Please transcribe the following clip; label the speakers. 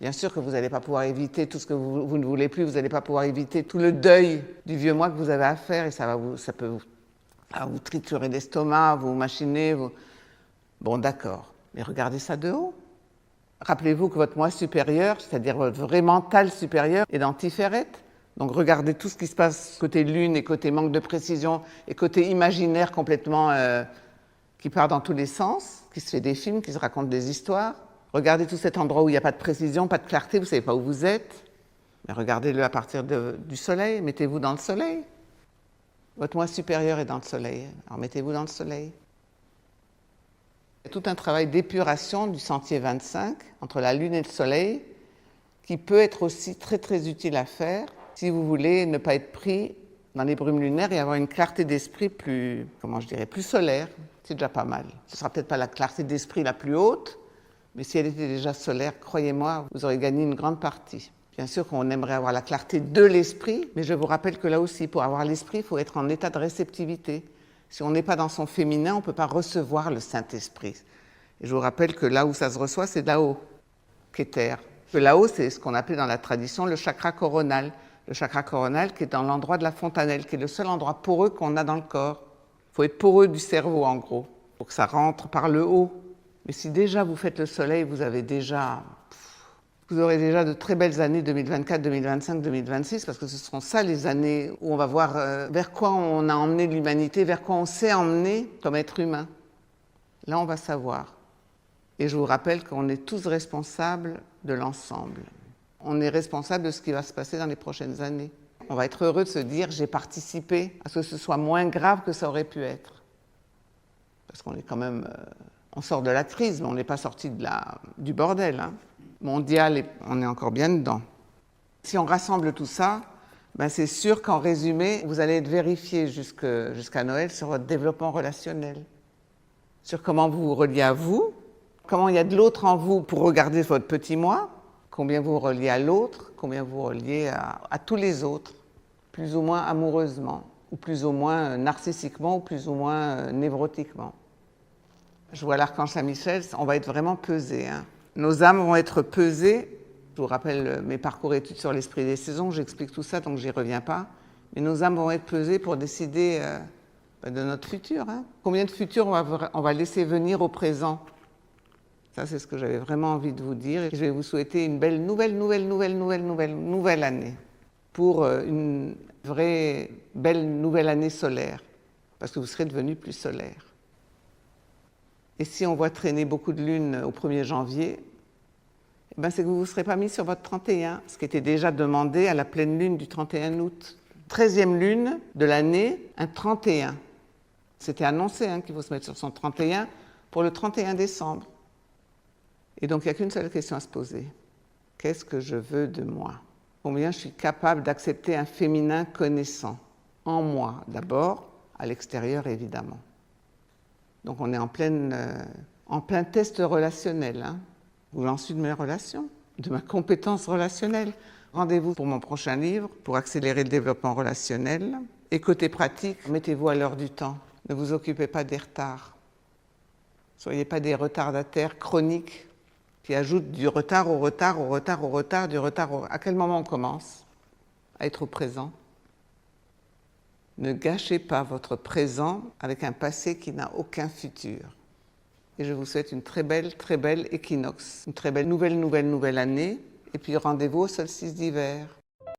Speaker 1: Bien sûr que vous n'allez pas pouvoir éviter tout ce que vous ne voulez plus, vous n'allez pas pouvoir éviter tout le deuil du vieux moi que vous avez à faire et ça peut vous triturer l'estomac, vous machiner. Bon, d'accord, mais regardez ça de haut. Rappelez-vous que votre moi supérieur, c'est-à-dire votre vrai mental supérieur, est dans Tiferet. Donc regardez tout ce qui se passe côté lune et côté manque de précision et côté imaginaire complètement qui part dans tous les sens, qui se fait des films, qui se raconte des histoires. Regardez tout cet endroit où il n'y a pas de précision, pas de clarté, vous ne savez pas où vous êtes. Mais regardez-le à partir du soleil, mettez-vous dans le soleil. Votre moi supérieur est dans le soleil, alors mettez-vous dans le soleil. Il y a tout un travail d'épuration du sentier 25 entre la lune et le soleil qui peut être aussi très très utile à faire si vous voulez ne pas être pris dans les brumes lunaires et avoir une clarté d'esprit plus, plus solaire. C'est déjà pas mal. Ce ne sera peut-être pas la clarté d'esprit la plus haute, mais si elle était déjà solaire, croyez-moi, vous aurez gagné une grande partie. Bien sûr qu'on aimerait avoir la clarté de l'esprit, mais je vous rappelle que là aussi, pour avoir l'esprit, il faut être en état de réceptivité. Si on n'est pas dans son féminin, on ne peut pas recevoir le Saint-Esprit. Et je vous rappelle que là où ça se reçoit, c'est là-haut, Keter. Que là-haut, c'est ce qu'on appelait dans la tradition le chakra coronal. Le chakra coronal qui est dans l'endroit de la fontanelle, qui est le seul endroit poreux qu'on a dans le corps. Il faut être poreux du cerveau, en gros, pour que ça rentre par le haut. Mais si déjà vous faites le soleil, vous aurez déjà de très belles années 2024, 2025, 2026, parce que ce seront ça les années où on va voir vers quoi on a emmené l'humanité, vers quoi on s'est emmené comme être humain. Là, on va savoir. Et je vous rappelle qu'on est tous responsables de l'ensemble. On est responsable de ce qui va se passer dans les prochaines années. On va être heureux de se dire « j'ai participé à ce que ce soit moins grave que ça aurait pu être ». Parce qu'on est quand même... on sort de la crise, mais on n'est pas sorti du bordel mondial, et on est encore bien dedans. Si on rassemble tout ça, ben c'est sûr qu'en résumé, vous allez être vérifié jusqu'à Noël sur votre développement relationnel, sur comment vous vous reliez à vous, comment il y a de l'autre en vous pour regarder votre petit moi, combien vous vous reliez à l'autre, combien vous vous reliez à tous les autres, plus ou moins amoureusement, ou plus ou moins narcissiquement, ou plus ou moins névrotiquement. Je vois l'archange Saint-Michel, on va être vraiment pesé. Nos âmes vont être pesées. Je vous rappelle mes parcours études sur l'esprit des saisons, j'explique tout ça, donc j'y reviens pas. Mais nos âmes vont être pesées pour décider de notre futur. Combien de futurs on va laisser venir au présent? Ça, c'est ce que j'avais vraiment envie de vous dire. Et je vais vous souhaiter une belle nouvelle année. Pour une vraie belle nouvelle année solaire. Parce que vous serez devenus plus solaire. Et si on voit traîner beaucoup de lunes au 1er janvier, c'est que vous ne vous serez pas mis sur votre 31, ce qui était déjà demandé à la pleine lune du 31 août. 13e lune de l'année, un 31. C'était annoncé qu'il faut se mettre sur son 31 pour le 31 décembre. Et donc il n'y a qu'une seule question à se poser. Qu'est-ce que je veux de moi? Combien je suis capable d'accepter un féminin connaissant? En moi d'abord, à l'extérieur évidemment. Donc on est en plein test relationnel. Où j'en suis de mes relations, de ma compétence relationnelle. Rendez-vous pour mon prochain livre, pour accélérer le développement relationnel. Et côté pratique, mettez-vous à l'heure du temps. Ne vous occupez pas des retards. Soyez pas des retardataires chroniques qui ajoutent du retard au retard, au retard, au retard, du retard au... À quel moment on commence à être au présent? Ne gâchez pas votre présent avec un passé qui n'a aucun futur. Et je vous souhaite une très belle équinoxe, une très belle nouvelle année. Et puis rendez-vous au solstice d'hiver.